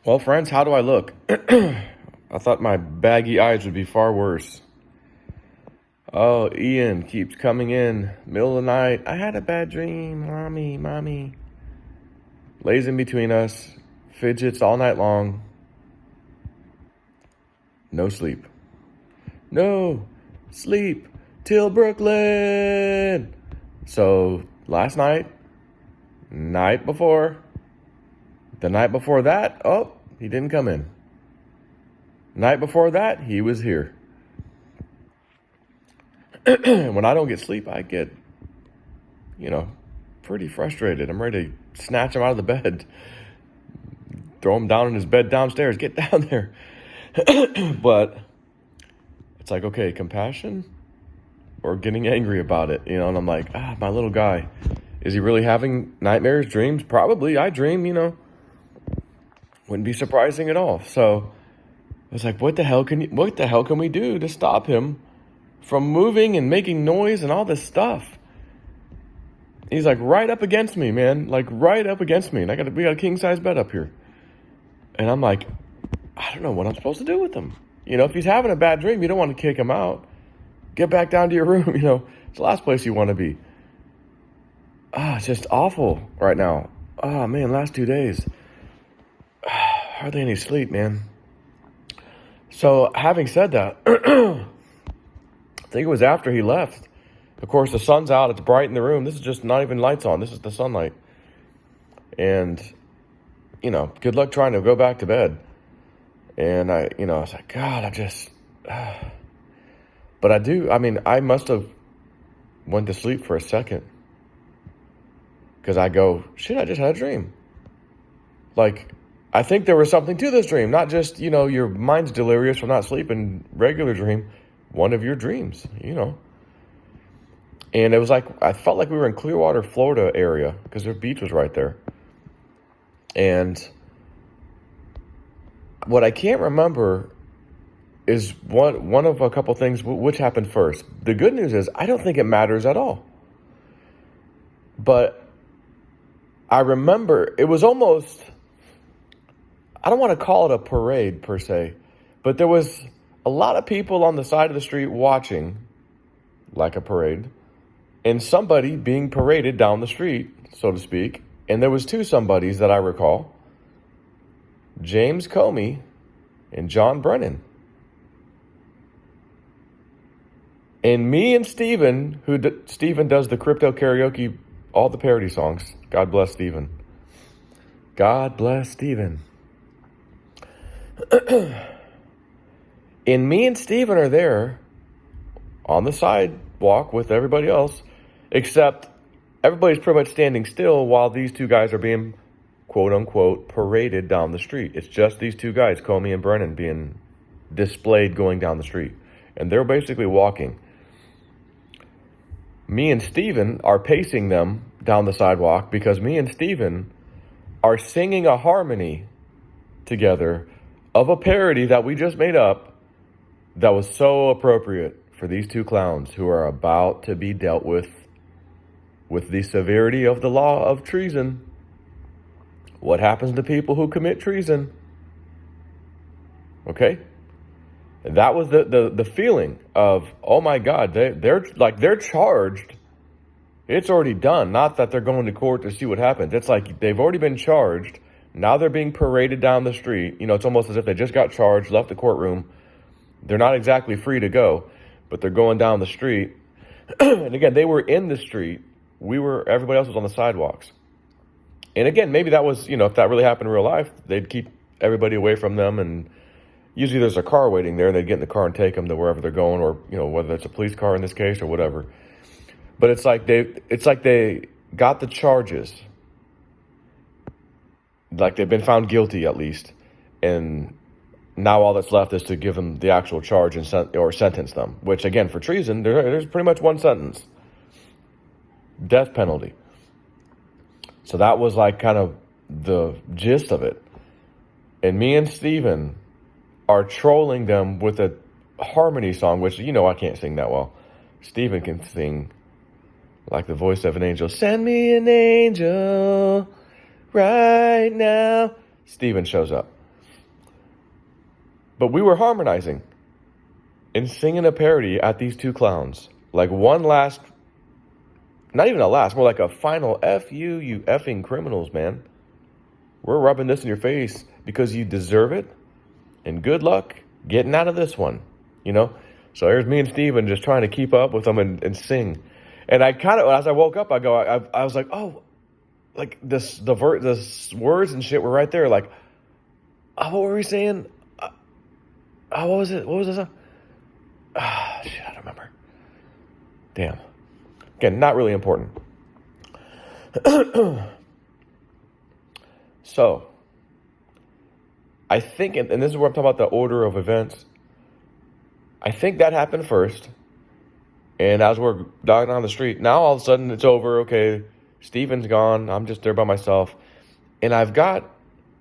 Well, friends, how do I look? I thought my baggy eyes would be far worse. Oh, Ian keeps coming in, middle of the night. I had a bad dream, mommy, mommy. Lays in between us, fidgets all night long. No sleep. No sleep till Brooklyn. So last night, night before, the night before that, oh, he didn't come in. Night before that, he was here. When I don't get sleep, I get, pretty frustrated. I'm ready to snatch him out of the bed, throw him down in his bed downstairs, get down there. But it's like, okay, compassion or getting angry about it, and I'm like, my little guy, is he really having nightmares, dreams? Probably. I dream, wouldn't be surprising at all. So I was like, what the hell can we do to stop him from moving and making noise and all this stuff? He's like right up against me, man, like right up against me. And we got a king size bed up here. And I'm like, I don't know what I'm supposed to do with him. If he's having a bad dream, you don't want to kick him out. Get back down to your room. It's the last place you want to be. It's just awful right now. Oh man, last 2 days. Hardly any sleep, man. So having said that, I think it was after he left. Of course, the sun's out. It's bright in the room. This is just not even lights on. This is the sunlight. And, good luck trying to go back to bed. And I was like, God, but I must have went to sleep for a second. Because I go, shit, I just had a dream. Like, I think there was something to this dream. Not just, your mind's delirious from not sleeping, regular dream. One of your dreams, And it was like, I felt like we were in Clearwater, Florida area, because their beach was right there. And what I can't remember is one of a couple things, which happened first. The good news is, I don't think it matters at all. But I remember, it was almost, I don't want to call it a parade per se, but there was a lot of people on the side of the street watching, like a parade, and somebody being paraded down the street, so to speak. And there was two somebodies that I recall, James Comey and John Brennan. And me and Steven, Steven does the crypto karaoke, all the parody songs. God bless Steven. God bless Steven. And me and Steven are there on the sidewalk with everybody else, except everybody's pretty much standing still while these two guys are being, quote unquote, paraded down the street. It's just these two guys, Comey and Brennan, being displayed going down the street. And they're basically walking. Me and Steven are pacing them down the sidewalk because me and Steven are singing a harmony together of a parody that we just made up that was so appropriate for these two clowns who are about to be dealt with the severity of the law of treason. What happens to people who commit treason? Okay? And that was the feeling of, oh my God, they're charged. It's already done. Not that they're going to court to see what happens. It's like they've already been charged. Now they're being paraded down the street. It's almost as if they just got charged, left the courtroom. They're not exactly free to go, but they're going down the street. And again, they were in the street. Everybody else was on the sidewalks. And again, maybe that was, if that really happened in real life, they'd keep everybody away from them. And usually there's a car waiting there and they'd get in the car and take them to wherever they're going, or, whether it's a police car in this case or whatever. But it's like they got the charges. Like they've been found guilty at least. And now all that's left is to give them the actual charge or sentence them. Which again, for treason, there's pretty much one sentence. Death penalty. So that was like kind of the gist of it. And me and Steven are trolling them with a harmony song, which, I can't sing that well. Steven can sing like the voice of an angel. Send me an angel right now. Steven shows up. But we were harmonizing and singing a parody at these two clowns. Like one last, not even a last, more like a final F you, you effing criminals, man. We're rubbing this in your face because you deserve it. And good luck getting out of this one, you know? So there's me and Steven just trying to keep up with them and sing. And I kind of, as I woke up, I was like, oh, like the words and shit were right there. Like, oh, what were we saying? What was it? What was this? Shit, I don't remember. Damn. Again, not really important. So, I think, and this is where I'm talking about the order of events. I think that happened first. And as we're down on the street, now all of a sudden it's over. Okay, Steven's gone. I'm just there by myself. And I've got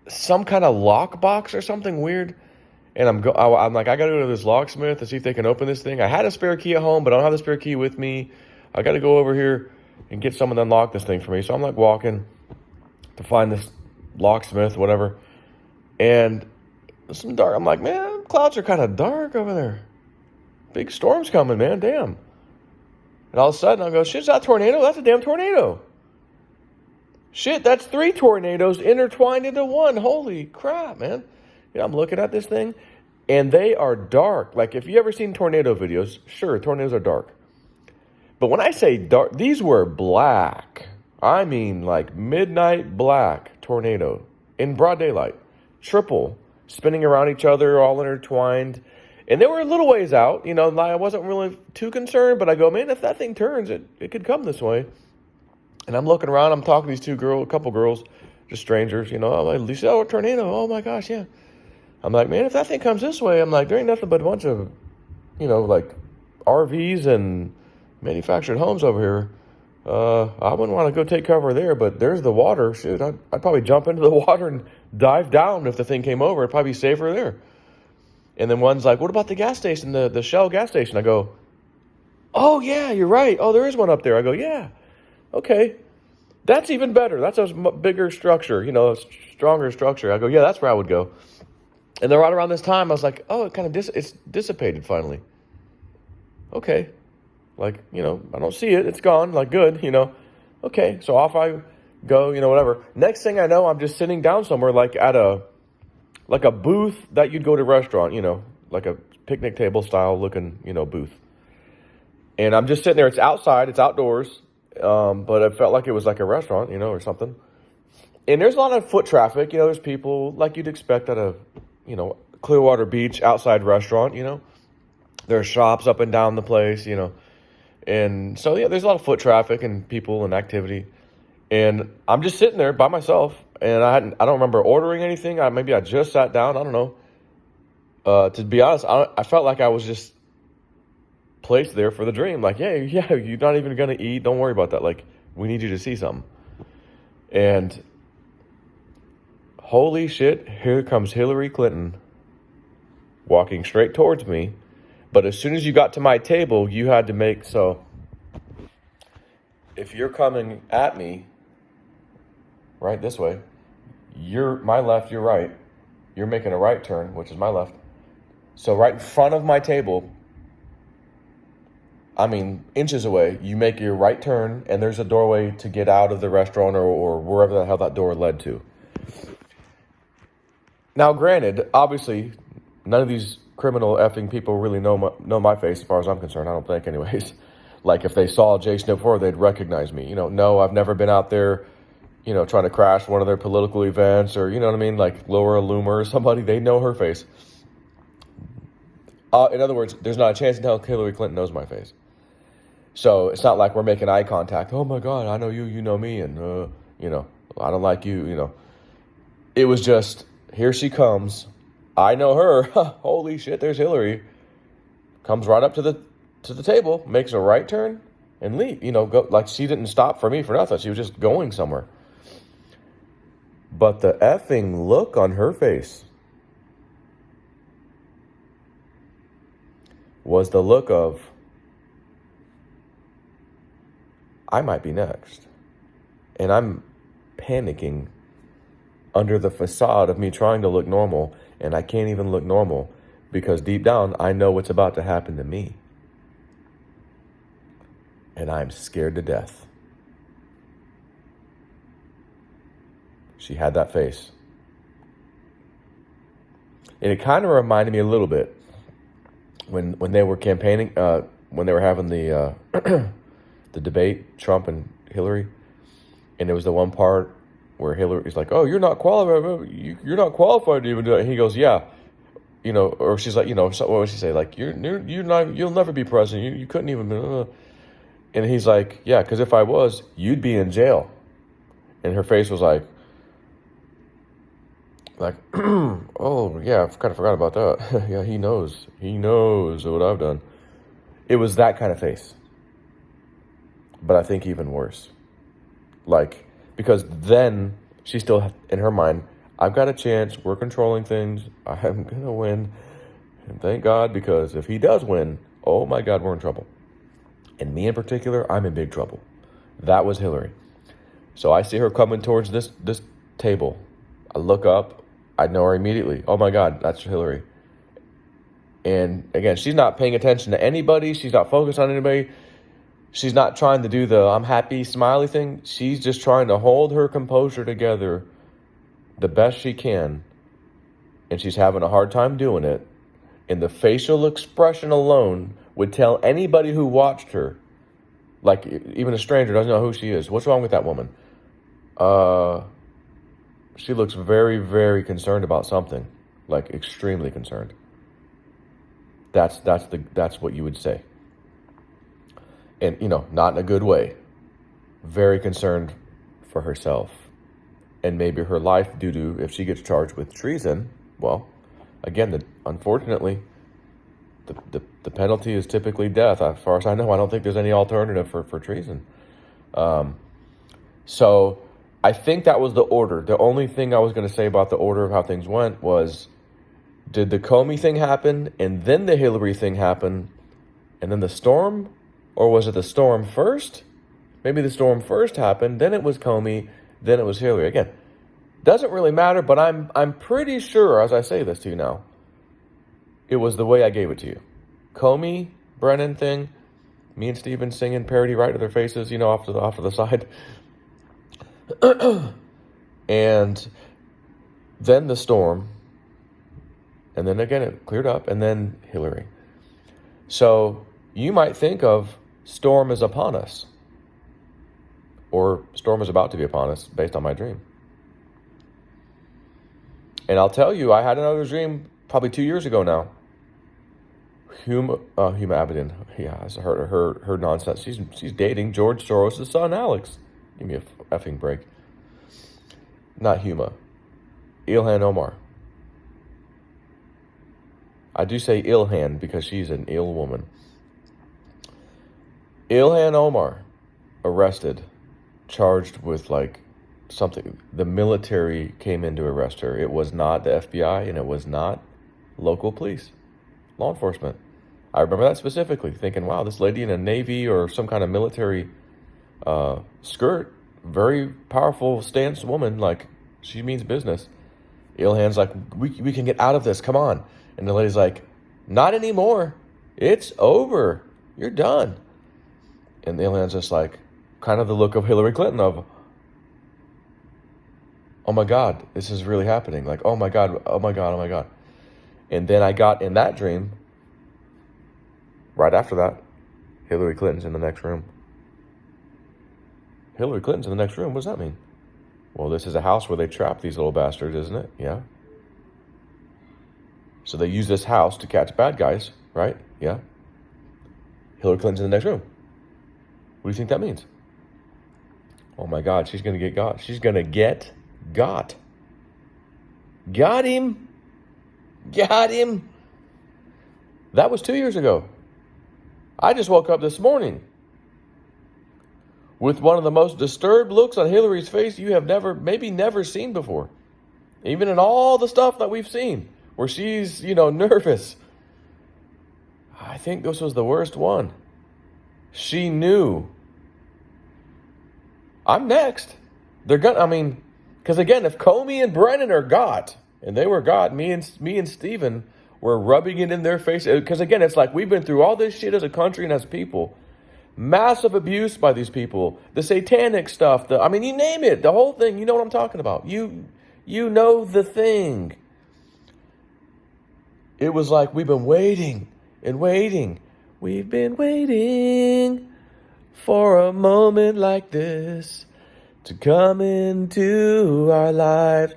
some kind of lockbox or something weird. And I'm like, I got to go to this locksmith to see if they can open this thing. I had a spare key at home, but I don't have the spare key with me. I got to go over here and get someone to unlock this thing for me. So I'm like walking to find this locksmith, whatever. And some dark. I'm like, man, clouds are kind of dark over there. Big storm's coming, man. Damn. And all of a sudden, I go, shit's not a tornado. That's a damn tornado. Shit, that's 3 tornadoes intertwined into one. Holy crap, man. You know, I'm looking at this thing, and they are dark. Like, if you ever seen tornado videos, sure, tornadoes are dark. But when I say dark, these were black. I mean, like, midnight black tornado in broad daylight. Triple, spinning around each other, all intertwined. And they were a little ways out. You know, I wasn't really too concerned, but I go, man, if that thing turns, it could come this way. And I'm looking around. I'm talking to these a couple girls, just strangers, you know. I'm like, Lisa, oh, a tornado. Oh, my gosh, yeah. I'm like, man, if that thing comes this way, I'm like, there ain't nothing but a bunch of, you know, like RVs and manufactured homes over here. I wouldn't want to go take cover there, but there's the water. Shoot, I'd probably jump into the water and dive down if the thing came over. It'd probably be safer there. And then one's like, what about the gas station, the Shell gas station? I go, oh, yeah, you're right. Oh, there is one up there. I go, yeah, okay. That's even better. That's a bigger structure, you know, a stronger structure. I go, yeah, that's where I would go. And then right around this time, I was like, oh, it kind of it's dissipated finally. Okay. Like, you know, I don't see it. It's gone. Like, good, you know. Okay, so off I go, you know, whatever. Next thing I know, I'm just sitting down somewhere like at a booth that you'd go to a restaurant, you know, like a picnic table style looking, you know, booth. And I'm just sitting there. It's outside. It's outdoors. But it felt like it was like a restaurant, you know, or something. And there's a lot of foot traffic. You know, there's people like you'd expect at a, you know, Clearwater Beach outside restaurant, you know. There's shops up and down the place, you know. And so, yeah, there's a lot of foot traffic and people and activity. And I'm just sitting there by myself. And I don't remember ordering anything. Maybe I just sat down. I don't know. To be honest, I felt like I was just placed there for the dream. Like, yeah, you're not even going to eat. Don't worry about that. Like, we need you to see something. And holy shit, here comes Hilary Clinton walking straight towards me. But as soon as you got to my table, you had to make, so if you're coming at me right this way, you're my left, you're right. You're making a right turn, which is my left. So right in front of my table, I mean, inches away, you make your right turn, and there's a doorway to get out of the restaurant or wherever the hell that door led to. Now, granted, obviously, none of these criminal effing people really know my face as far as I'm concerned. I don't think, anyways. Like, if they saw Jason before, they'd recognize me. You know, no, I've never been out there, you know, trying to crash one of their political events or, you know what I mean, like Laura Loomer or somebody. They know her face. In other words, there's not a chance in hell Hillary Clinton knows my face. So it's not like we're making eye contact. Oh, my God, I know you, you know me, and, you know, I don't like you, you know. It was just, here she comes. I know her. Holy shit, there's Hillary. Comes right up to the table, makes a right turn, and leave. You know, go, like she didn't stop for me for nothing. She was just going somewhere. But the effing look on her face was the look of, I might be next. And I'm panicking under the facade of me trying to look normal, and I can't even look normal because deep down, I know what's about to happen to me. And I'm scared to death. She had that face. And it kind of reminded me a little bit when they were campaigning, when they were having the the debate, Trump and Hillary. And there was the one part where Hillary's like, "Oh, you're not qualified. You're not qualified to even do it." And he goes, "Yeah." Or she's like, what would she say? Like, you're not, you'll never be president. You couldn't even. And he's like, "Yeah, because if I was, you'd be in jail." And her face was like, "Oh yeah, I kind of forgot about that." Yeah, he knows what I've done. It was that kind of face, but I think even worse. Like, because then she still, in her mind, I've got a chance. We're controlling things. I'm going to win. And thank God, because if he does win, oh my God, we're in trouble. And me in particular, I'm in big trouble. That was Hillary. So I see her coming towards this table. I look up. I know her immediately. Oh my God, that's Hillary. And again, she's not paying attention to anybody. She's not focused on anybody. She's not trying to do the I'm happy, smiley thing. She's just trying to hold her composure together the best she can. And she's having a hard time doing it. And the facial expression alone would tell anybody who watched her, like even a stranger doesn't know who she is. What's wrong with that woman? She looks very, very concerned about something, like extremely concerned. That's what you would say. And, not in a good way. Very concerned for herself. And maybe her life due to, if she gets charged with treason, well, again, unfortunately, the penalty is typically death. As far as I know, I don't think there's any alternative for treason. So I think that was the order. The only thing I was going to say about the order of how things went was, did the Comey thing happen, and then the Hillary thing happen, and then the storm? Or was it the storm first? Maybe the storm first happened, then it was Comey, then it was Hillary. Again, doesn't really matter, but I'm pretty sure, as I say this to you now, it was the way I gave it to you. Comey, Brennan thing, me and Steven singing parody right to their faces, off to the side. And then the storm, and then again it cleared up, and then Hillary. So you might think of storm is upon us, or storm is about to be upon us based on my dream. And I'll tell you, I had another dream probably 2 years ago now. Huma Abedin, yeah, I heard her nonsense. She's dating George Soros' son, Alex. Give me a effing break. Not Huma. Ilhan Omar. I do say Ilhan because she's an ill woman. Ilhan Omar, arrested, charged with something. The military came in to arrest her. It was not the FBI, and it was not local police, law enforcement. I remember that specifically, thinking, wow, this lady in a Navy or some kind of military skirt, very powerful stance woman, she means business. Ilhan's like, we can get out of this, come on. And the lady's like, not anymore. It's over. You're done. And Ilhan's just like, kind of the look of Hilary Clinton of, oh my God, this is really happening. Like, oh my God, oh my God, oh my God. And then I got in that dream, right after that, Hilary Clinton's in the next room. Hilary Clinton's in the next room? What does that mean? Well, this is a house where they trap these little bastards, isn't it? Yeah. So they use this house to catch bad guys, right? Yeah. Hillary Clinton's in the next room. What do you think that means? Oh my God, she's going to get got. She's going to get got. Got him. Got him. That was 2 years ago. I just woke up this morning with one of the most disturbed looks on Hillary's face you have maybe never seen before. Even in all the stuff that we've seen, where she's, nervous. I think this was the worst one. She knew. I'm next. Because again, if Comey and Brennan are got, and they were got, me and Steven We're rubbing it in their face. Because again, it's like we've been through all this shit as a country and as people. Massive abuse by these people. The satanic stuff. I mean, you name it. The whole thing. You know what I'm talking about. You know the thing. It was like we've been waiting and waiting. We've been waiting for a moment like this to come into our lives.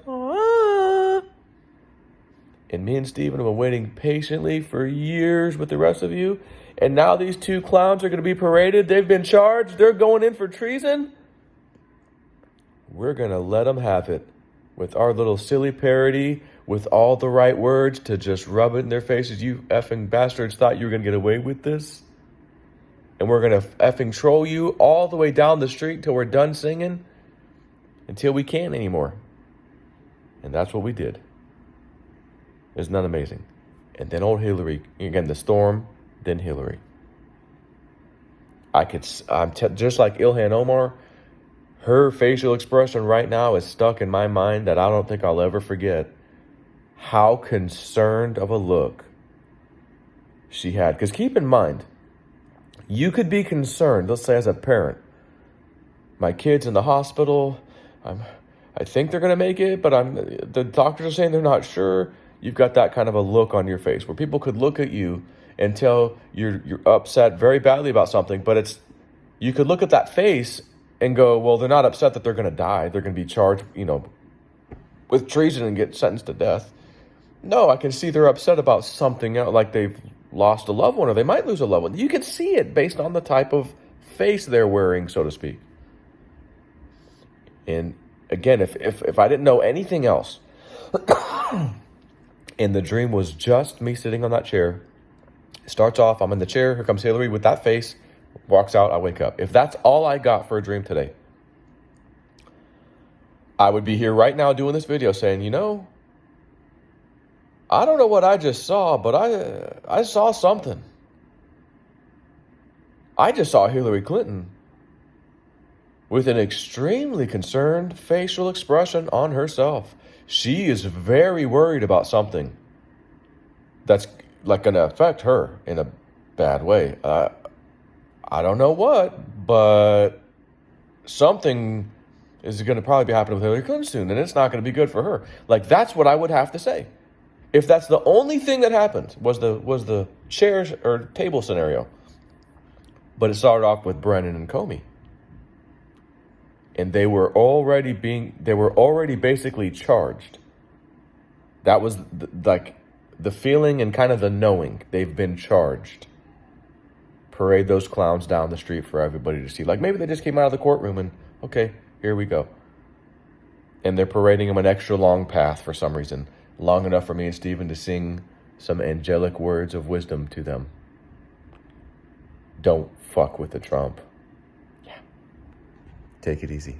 And me and Stephen have been waiting patiently for years with the rest of you. And now these two clowns are going to be paraded. They've been charged. They're going in for treason. We're going to let them have it with our little silly parody, with all the right words to just rub it in their faces. You effing bastards thought you were going to get away with this? And we're going to effing troll you all the way down the street till we're done singing, until we can't anymore. And that's what we did. Isn't that amazing? And then old Hilary, again, the storm, then Hilary. Just like Ilhan Omar, her facial expression right now is stuck in my mind that I don't think I'll ever forget how concerned of a look she had. Because keep in mind, you could be concerned, let's say as a parent, my kid's in the hospital, I think they're going to make it, but the doctors are saying they're not sure. You've got that kind of a look on your face where people could look at you and tell you're upset very badly about something, but you could look at that face and go, well, they're not upset that they're going to die. They're going to be charged, with treason and get sentenced to death. No, I can see they're upset about something else, like they've lost a loved one or they might lose a loved one. You can see it based on the type of face they're wearing, so to speak. And again, if I didn't know anything else, and the dream was just me sitting on that chair, it starts off, I'm in the chair, here comes Hilary with that face, walks out, I wake up. If that's all I got for a dream today, I would be here right now doing this video saying, I don't know what I just saw, but I saw something. I just saw Hilary Clinton with an extremely concerned facial expression on herself. She is very worried about something that's like going to affect her in a bad way. I don't know what, but something is going to probably be happening with Hilary Clinton soon, and it's not going to be good for her. Like, that's what I would have to say. If that's the only thing that happened was the chairs or table scenario. But it started off with Brennan and Comey. And they were already basically charged. That was the feeling and kind of the knowing. They've been charged. Parade those clowns down the street for everybody to see. Like maybe they just came out of the courtroom and, okay, here we go. And they're parading them an extra long path for some reason. Long enough for me and Stephen to sing some angelic words of wisdom to them. Don't fuck with the Trump. Yeah. Take it easy.